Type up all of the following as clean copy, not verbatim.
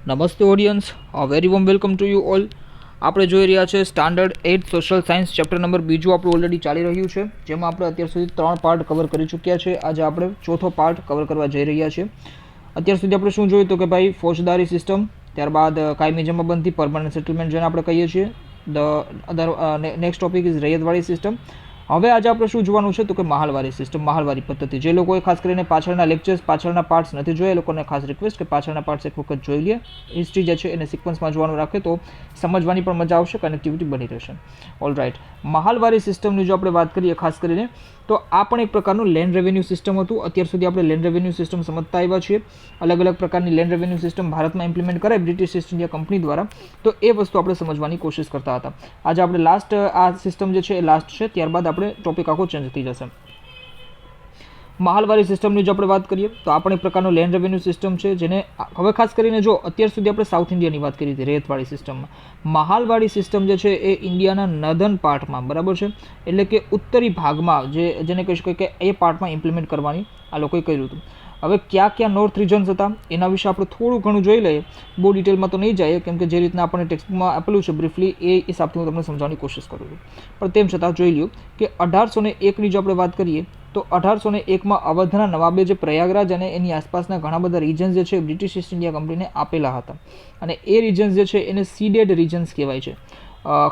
નમસ્તે audience, very warm welcome to you all. આપણે જોઈ રહ્યા છે standard 8 social science chapter number બીજું આપણું ઓલરેડી ચાલી રહ્યું છે, જેમાં આપણે અત્યાર સુધી 3 પાર્ટ કવર કરી ચૂક્યા છે. આજે આપણે ચોથો પાર્ટ કવર કરવા જઈ રહ્યા છીએ. અત્યાર સુધી આપણે શું જોયું તો કે ભાઈ ફોજદારી સિસ્ટમ, ત્યારબાદ કાયમી જમાબંધી પરમાનન્ટ સેટલમેન્ટ જેને આપણે કહીએ છીએ. Next topic is Ryotwari system. હવે આજે આપણે શું જોવાનું છે તો કે મહાલવારી સિસ્ટમ, મહાલવારી પદ્ધતિ. જે લોકોએ ખાસ કરીને પાછળના લેક્ચર્સ, પાછળના પાર્ટ્સ નથી જોયા, એ લોકોને ખાસ રિક્વેસ્ટ કે પાછળના પાર્ટ્સ એક વખત જોઈ લે. હિસ્ટ્રી જે છે એને સિક્વન્સમાં જોવાનું રાખે તો સમજવાની પણ મજા આવશે, કનેક્ટિવિટી બની રહેશે. ઓલ રાઇટ, મહાલવારી સિસ્ટમની જો આપણે વાત કરીએ ખાસ કરીને તો આ પણ એક પ્રકારનું લેન્ડ રેવન્યુ સિસ્ટમ હતું. અત્યાર સુધી આપણે લેન્ડ રેવન્યુ સિસ્ટમ સમજતા આવ્યા છીએ. અલગ અલગ પ્રકારની લેન્ડ રેવન્યુ સિસ્ટમ ભારતમાં ઇમ્પ્લિમેન્ટ કરાય બ્રિટિશ ઇસ્ટ ઇન્ડિયા કંપની દ્વારા, તો એ વસ્તુ આપણે સમજવાની કોશિશ કરતા હતા. આજે આપણે લાસ્ટ આ સિસ્ટમ જે છે એ લાસ્ટ છે, ત્યારબાદ આપણે ટોપિક આખો ચેન્જ થઈ જશે. મહાલવારી સિસ્ટમની જો આપણે વાત કરીએ તો આ પણ એક પ્રકારનો લેન્ડ રેવન્યુ સિસ્ટમ છે, જેને હવે ખાસ કરીને જો અત્યાર સુધી આપણે સાઉથ ઇન્ડિયાની વાત કરી હતી રેતવાળી સિસ્ટમમાં. મહાલવાળી સિસ્ટમ જે છે એ ઇન્ડિયાના નર્ધન પાર્ટમાં, બરાબર છે, એટલે કે ઉત્તરી ભાગમાં જેને કહી શકાય કે એ પાર્ટમાં ઇમ્પ્લિમેન્ટ કરવાની આ લોકોએ કર્યું હતું. હવે ક્યાં ક્યાં નોર્થ રિજન્સ હતા એના વિશે આપણે થોડું ઘણું જોઈ લઈએ. બહુ ડિટેલમાં તો નહીં જાય, કેમ કે જે રીતના આપણને ટેક્સ્ટમાં આપેલું છે બ્રીફલી એ હિસાબથી હું તમને સમજાવવાની કોશિશ કરું છું. પણ તેમ છતાં જોઈ લ્યો કે 1801ની જો આપણે વાત કરીએ તો 1801માં અવધના નવાબે જે પ્રયાગરાજ અને એની આસપાસના ઘણા બધા રિજન્સ જે છે બ્રિટિશ ઇસ્ટ ઇન્ડિયા કંપનીને આપેલા હતા, અને એ રિજન્સ જે છે એને સીડેડ રિજન્સ કહેવાય છે.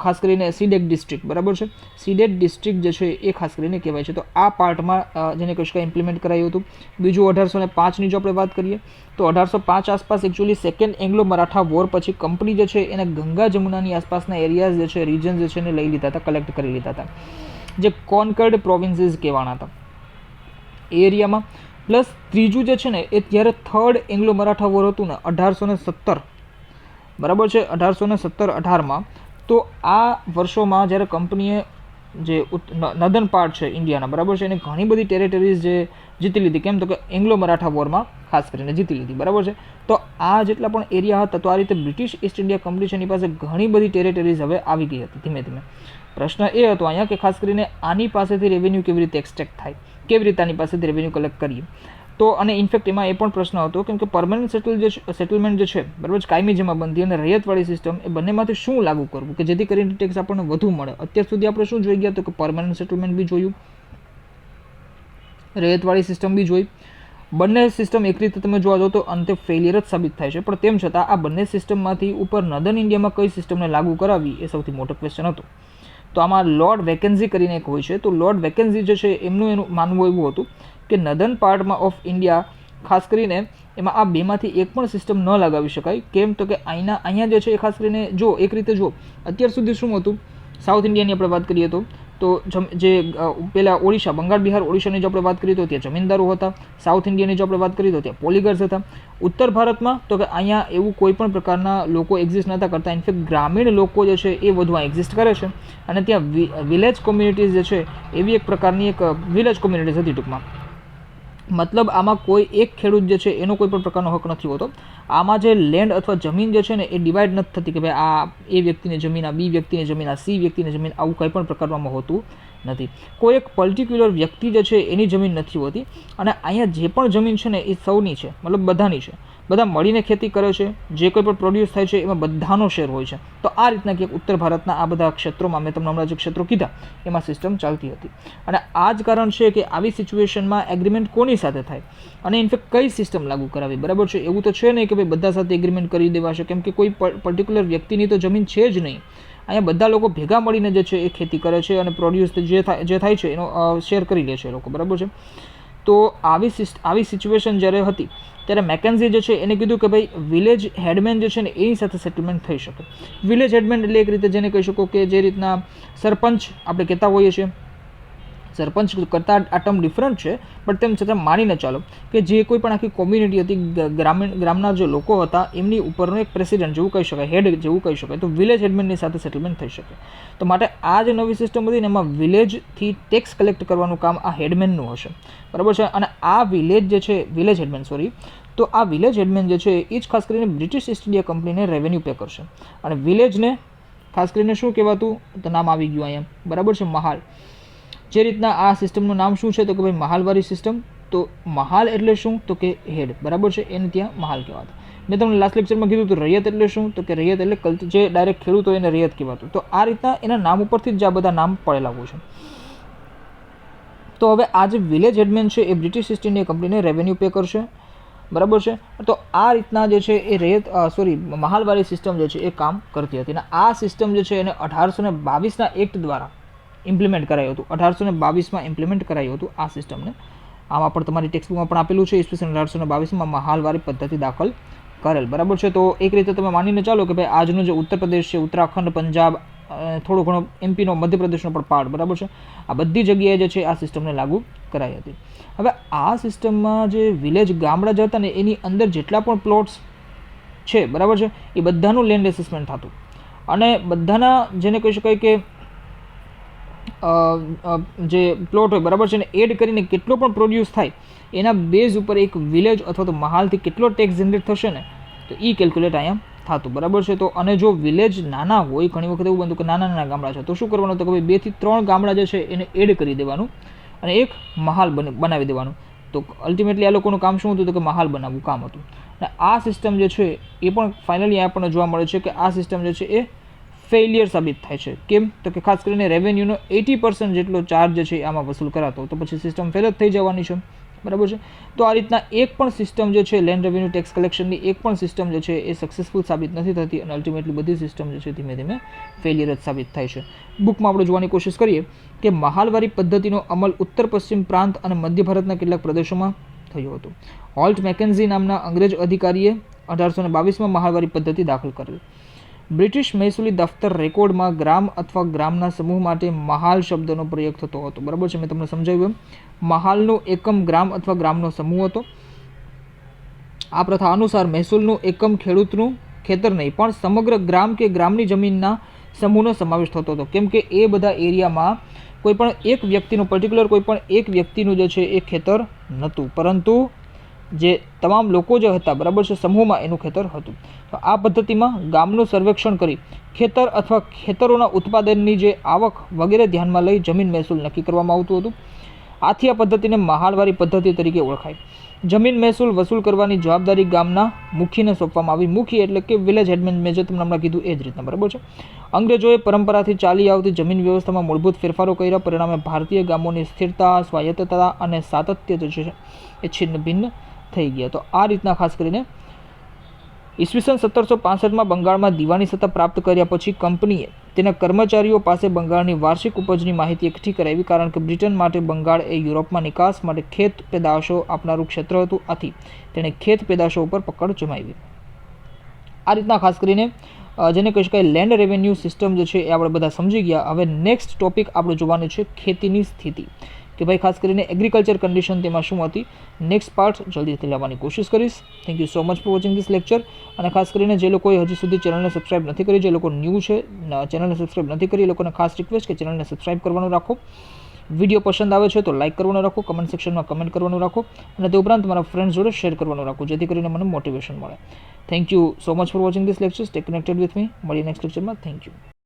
ખાસ કરીને સીડેડ ડિસ્ટ્રિક્ટ, બરાબર છે, સીડેડ ડિસ્ટ્રિક્ટ જે છે એ ખાસ કરીને કહેવાય છે. તો આ પાર્ટમાં જેને કહી શકાય ઇમ્પ્લિમેન્ટ કરાયું હતું. બીજું 1805ની જો આપણે વાત કરીએ તો 1805 આસપાસ actually second Anglo Maratha war પછી કંપની જે છે એને ગંગા જમુનાની આસપાસના એરિયાઝ જે છે રિજન્સ જે છે એને લઈ લીધા હતા, કલેક્ટ કરી લીધા હતા, જે કોન્કર્ડ પ્રોવિન્સીસ કહેવાના હતા એ એરિયામાં. પ્લસ ત્રીજું જે છે ને એ ત્યારે થર્ડ એંગ્લો મરાઠા વોર હતું ને 1817, બરાબર છે, 1817-18માં. તો આ વર્ષોમાં જ્યારે કંપનીએ જે નર્ધન પાર્ટ છે ઇન્ડિયાના, બરાબર છે, એને ઘણી બધી ટેરેટરીઝ જે જીતી લીધી. કેમ તો કે એંગ્લો મરાઠા વોરમાં ખાસ કરીને જીતી લીધી, બરાબર છે. તો આ જેટલા પણ એરિયા હતા, તો આ રીતે બ્રિટિશ ઇસ્ટ ઇન્ડિયા કંપની છે એની પાસે ઘણી બધી ટેરેટરીઝ હવે આવી ગઈ હતી ધીમે ધીમે. પ્રશ્ન એ હતો અહીંયા કે ખાસ કરીને આની પાસેથી રેવન્યુ કેવી રીતે એક્સટ્રેક્ટ થાય, કેવી રીતે આની પાસેથી રેવન્યુ કલેક્ટ કરીએ. તો અને ઇનફેક્ટ એમાં એ પણ પ્રશ્ન હતો કેમ કે પરમાનન્ટ સેટલમેન્ટ જે છે, બરાબર છે, કાયમી જમાબંધી અને રૈયતવાળી સિસ્ટમ, એ બંનેમાંથી શું લાગુ કરવું કે જેથી કરીને ટેક્સ આપણને વધુ મળે. અત્યાર સુધી આપણે શું જોઈ ગયા તો કે પરમાનન્ટ સેટલમેન્ટ બી જોયું, રૈયતવાળી સિસ્ટમ બી જોઈ. બંને સિસ્ટમ એક રીતે તમે જોવા જાઓ તો અંતે ફેલિયર જ સાબિત થાય છે. પણ તેમ છતાં આ બંને સિસ્ટમમાંથી ઉપર નર્ધન ઇન્ડિયામાં કઈ સિસ્ટમને લાગુ કરાવી એ સૌથી મોટો ક્વેશ્ચન હતો. તો આમાં લોર્ડ વેકેન્સી કરીને એક હોય છે, તો લોર્ડ વેકેન્સી જે છે એનું માનવું એવું હતું કે નર્ધન પાર્ટમાં ઓફ ઇન્ડિયા ખાસ કરીને એમાં આ બેમાંથી એક પણ સિસ્ટમ ન લગાવી શકાય. કેમ તો કે અહીંયા જે છે એ ખાસ કરીને જો એક રીતે જો અત્યાર સુધી શું હતું, સાઉથ ઇન્ડિયાની આપણે વાત કરીએ તો જે પહેલાં ઓડિશા, બંગાળ, બિહાર, ઓડિશાની જો આપણે વાત કરીએ તો ત્યાં જમીનદારો હતા. સાઉથ ઇન્ડિયાની જો આપણે વાત કરીએ તો ત્યાં પોલીગર્સ હતા. ઉત્તર ભારતમાં તો કે અહીંયા એવું કોઈ પણ પ્રકારના લોકો એક્ઝિસ્ટ નહોતા કરતા. ઇનફેક્ટ ગ્રામીણ લોકો જે છે એ વધુ એક્ઝિસ્ટ કરે છે, અને ત્યાં વિલેજ કોમ્યુનિટીઝ જે છે એવી એક પ્રકારની એક વિલેજ કોમ્યુનિટીઝ હતી ટૂંકમાં. મતલબ આમાં કોઈ એક ખેડૂત જે છે એનો કોઈ પણ પ્રકારનો હક નથી હોતો. આમાં જે લેન્ડ અથવા જમીન જે છે ને એ ડિવાઈડ નથી થતી કે ભાઈ આ એ વ્યક્તિની જમીન, આ બી વ્યક્તિની જમીન, આ સી વ્યક્તિની જમીન, આવું કંઈ પણ પ્રકારમાં હોતું નથી. કોઈ એક પર્ટિક્યુલર વ્યક્તિ જે છે એની જમીન નથી હોતી. અને અહીંયા જે પણ જમીન છે ને એ સૌની છે, મતલબ બધાની છે. બધા મળીને ખેતી કરે છે, જે કોઈ પણ પ્રોડ્યુસ થાય છે એમાં બધાનો શેર હોય છે. તો આ રીતના કે ઉત્તર ભારતના આ બધા ક્ષેત્રોમાં, મેં તમને હમણાં જે ક્ષેત્રો કીધા એમાં સિસ્ટમ ચાલતી હતી. અને આ જ કારણ છે કે આવી સિચ્યુએશનમાં એગ્રીમેન્ટ કોની સાથે થાય અને ઇનફેક્ટ કઈ સિસ્ટમ લાગુ કરાવી, બરાબર છે. એવું તો છે નહીં કે ભાઈ બધા સાથે એગ્રીમેન્ટ કરી દેવાશે, કેમ કે કોઈ પર્ટિક્યુલર વ્યક્તિની તો જમીન છે જ નહીં. અહીંયા બધા લોકો ભેગા મળીને જે છે એ ખેતી કરે છે અને પ્રોડ્યુસ જે થાય છે એનો શેર કરી લે છે એ લોકો, બરાબર છે. તો આવી સિચ્યુએશન જ્યારે હતી ત્યારે મેકેન્ઝી જે છે એને કીધું કે ભાઈ વિલેજ હેડમેન જે છે ને એની સાથે સેટલમેન્ટ થઈ શકે. વિલેજ હેડમેન એટલે એક રીતે જેને કહી શકો કે જે રીતના સરપંચ આપણે કહેતા હોઈએ છીએ, સરપંચ કરતાં આ ટર્મ ડિફરન્ટ છે, પણ તેમ છતાં માનીને ચાલો કે જે કોઈ પણ આખી કોમ્યુનિટી હતી, ગ્રામના જે લોકો હતા એમની ઉપરનો એક પ્રેસિડેન્ટ જેવું કહી શકાય, હેડ જેવું કહી શકાય. તો વિલેજ હેડમેનની સાથે સેટલમેન્ટ થઈ શકે. તો માટે આ જે નવી સિસ્ટમ હતી ને એમાં વિલેજથી ટેક્સ કલેક્ટ કરવાનું કામ આ હેડમેનનું હશે, બરાબર છે. અને આ વિલેજ જે છે, વિલેજ હેડમેન તો આ વિલેજ હેડમેન જે છે એ જ ખાસ કરીને બ્રિટિશ ઇસ્ટ ઇન્ડિયા કંપનીને રેવન્યુ પે કરશે. અને વિલેજને ખાસ કરીને શું કહેવાતું તો નામ આવી ગયું અહીંયા, બરાબર છે, મહાલ. જે રીતના આ સિસ્ટમનું નામ શું છે તો કે ભાઈ મહાલવારી સિસ્ટમ. તો મહાલ એટલે શું તો કે હેડ, બરાબર છે, એને ત્યાં મહાલ કહેવાતા. મેં તમને લાસ્ટ લેક્ચરમાં કીધું હતું રૈયત એટલે શું, તો કે રૈયત એટલે જે ડાયરેક્ટ ખેડૂત હોય એને રૈયત કહેવાતું. તો આ રીતના એના નામ ઉપરથી જ આ બધા નામ પડેલા હોય છે. તો હવે આ જે વિલેજ હેડમેન છે એ બ્રિટિશ ઇસ્ટ ઇન્ડિયા કંપનીને રેવન્યુ પે કરશે, બરાબર છે. તો આ રીતના જે છે એ મહાલવારી સિસ્ટમ જે છે એ કામ કરતી હતી. અને આ સિસ્ટમ જે છે એને 1822ના એક્ટ દ્વારા ઇમ્પ્લિમેન્ટ કરાયું હતું. 1822માં ઇમ્પ્લિમેન્ટ કરાયું હતું આ સિસ્ટમને. આમાં પણ તમારી ટેક્સ્ટબુકમાં પણ આપેલું છે, ઈસવીસન 1822માં મહાલવારી પદ્ધતિ દાખલ કરેલ, બરાબર છે. તો એક રીતે તમે માનીને ચાલો કે ભાઈ આજનું જે ઉત્તર પ્રદેશ છે, ઉત્તરાખંડ, પંજાબ, થોડો ઘણો એમપીનો, મધ્યપ્રદેશનો પણ પાર્ટ, બરાબર છે, આ બધી જગ્યાએ જે છે આ સિસ્ટમને લાગુ કરાઈ હતી. હવે આ સિસ્ટમમાં જે વિલેજ ગામડા જ હતા ને એની અંદર જેટલા પણ પ્લોટ્સ છે, બરાબર છે, એ બધાનું લેન્ડ એસેસમેન્ટ થતું અને બધાના જેને કહી શકાય કે જે પ્લોટ હોય, બરાબર છે, ને એડ કરીને કેટલો પણ પ્રોડ્યુસ થાય એના બેઝ ઉપર એક વિલેજ અથવા તો મહાલથી કેટલો ટેક્સ જનરેટ થશે ને તો એ કેલ્ક્યુલેટ અહીંયા થતું, બરાબર છે. તો અને જો વિલેજ નાના હોય, ઘણી વખત એવું બનતું કે નાના નાના ગામડા છે, તો શું કરવાનું, તો કે ભાઈ 2 થી 3 ગામડા જે છે એને એડ કરી દેવાનું અને એક મહાલ બનાવી દેવાનું. તો અલ્ટિમેટલી આ લોકોનું કામ શું હતું, તો કે મહાલ બનાવવું કામ હતું. અને આ સિસ્ટમ જે છે એ પણ ફાઇનલી આપણને જોવા મળે છે કે આ સિસ્ટમ જે છે એ ફેલિયર સાબિત થાય છે. કેમ, તો કે ખાસ કરીને રેવન્યુનો 80% જેટલો ચાર્જ જે છે આમાં વસૂલ કરાતો, તો પછી સિસ્ટમ ફેલ જ થઈ જવાની છે, બરાબર છે. તો આ રીતના એક પણ સિસ્ટમ જે છે લેન્ડ રેવન્યુ ટેક્સ કલેક્શનની એક પણ સિસ્ટમ જે છે એ સક્સેસફુલ સાબિત નથી થતી અને અલ્ટિમેટલી બધી સિસ્ટમ જે છે ધીમે ધીમે ફેલિયર જ સાબિત થાય છે. બુકમાં આપણે જોવાની કોશિશ કરીએ કે મહાલવારી પદ્ધતિનો અમલ ઉત્તર પશ્ચિમ પ્રાંત અને મધ્ય ભારતના કેટલાક પ્રદેશોમાં થયો હતો. હોલ્ટ મેકેન્ઝી નામના અંગ્રેજ અધિકારીએ 1822માં મહાલવારી પદ્ધતિ દાખલ કરેલ. બ્રિટિશ મહેસૂલી દફતર રેકોર્ડમાં ગ્રામ અથવા ગ્રામના સમૂહ માટે મહાલ શબ્દનો પ્રયોગ થતો હતો, બરાબર છે. મેં તમને સમજાવ્યું એમ મહાલનું એકમ ગ્રામ અથવા ગ્રામનો સમૂહ હતો. આ પ્રથા અનુસાર મહેસૂલનું એકમ ખેડૂતનું ખેતર નહીં પણ સમગ્ર ગ્રામ કે ગ્રામની જમીનના સમૂહનો સમાવેશ થતો હતો. કેમ કે એ બધા એરિયામાં કોઈ પણ એક વ્યક્તિનું પર્ટિક્યુલર કોઈ પણ એક વ્યક્તિનું જે છે એ ખેતર નહોતું, પરંતુ જે તમામ લોકો જે હતા, બરાબર છે, સમૂહમાં એનું ખેતર હતું. તો આ પદ્ધતિમાં ગામનું સર્વેક્ષણ કરી ખેતર અથવા ખેતરોના ઉત્પાદનની જે આવક વગેરે ધ્યાનમાં લઈ જમીન મહેસૂલ નક્કી કરવામાં આવતું હતું. આથી આ પદ્ધતિને મહાલવારી પદ્ધતિ તરીકે ઓળખાય. જમીન મહેસૂલ વસૂલ કરવાની જવાબદારી ગામના મુખીને સોંપવામાં આવી. મુખી એટલે કે વિલેજ હેડમેન, મેં જે તમને હમણાં કીધું એ જ રીતના, બરાબર છે. અંગ્રેજોએ પરંપરાથી ચાલી આવતી જમીન વ્યવસ્થામાં મૂળભૂત ફેરફારો કર્યા. પરિણામે ભારતીય ગામોની સ્થિરતા, સ્વાયત્તતા અને સાતત્ય જે છે એ છિન્ન ભિન્ન થઈ ગયા. તો આ રીતના ખાસ કરીને ઈસવીસન 1765માં બંગાળમાં દીવાની સત્તા પ્રાપ્ત કર્યા પછી કંપનીએ તેના કર્મચારીઓ પાસે બંગાળની વાર્ષિક ઉપજની માહિતી એકઠી કરાવી. કારણ કે બ્રિટન માટે બંગાળ એ યુરોપમાં નિકાસ માટે ખેત પેદાશો આપનારું ક્ષેત્ર હતું. આથી તેણે ખેત પેદાશો ઉપર પકડ જમાવી. આ રીતના ખાસ કરીને જેને કહી શકાય લેન્ડ રેવન્યુ સિસ્ટમ જે છે એ આપણે બધા સમજી ગયા. હવે નેક્સ્ટ ટોપિક આપણે જોવાનું છે ખેતીની સ્થિતિ, કે ભાઈ ખાસ કરીને એગ્રીકલ્ચર કન્ડિશન તેમાં શું હતી. નેક્સ્ટ પાર્ટ જલ્દીથી લાવવાની કોશિશ કરીશ. Thank you so much for watching this lecture. અને ખાસ કરીને જે લોકોએ હજી સુધી ચેનલને સબસ્ક્રાઇબ નથી કરી, જે લોકો ન્યૂ છે, ચેનલને સબસ્ક્રાઇબ નથી કરી, એ લોકોને ખાસ રિક્વેસ્ટ કે ચેનલને સબસ્ક્રાઇબ કરવાનું રાખો. વિડીયો પસંદ આવે છે તો લાઇક કરવાનું રાખો, કમેન્ટ સેક્શનમાં કમેન્ટ કરવાનું રાખો અને તે ઉપરાંત તમારા ફ્રેન્ડ્સ જોડે શેર કરવાનું રાખો, જેથી કરીને મને મોટિવેશન મળે. Thank you so much for watching this lecture. Stay connected with me. મળીએ નેક્સ્ટ લેક્ચરમાં. Thank you.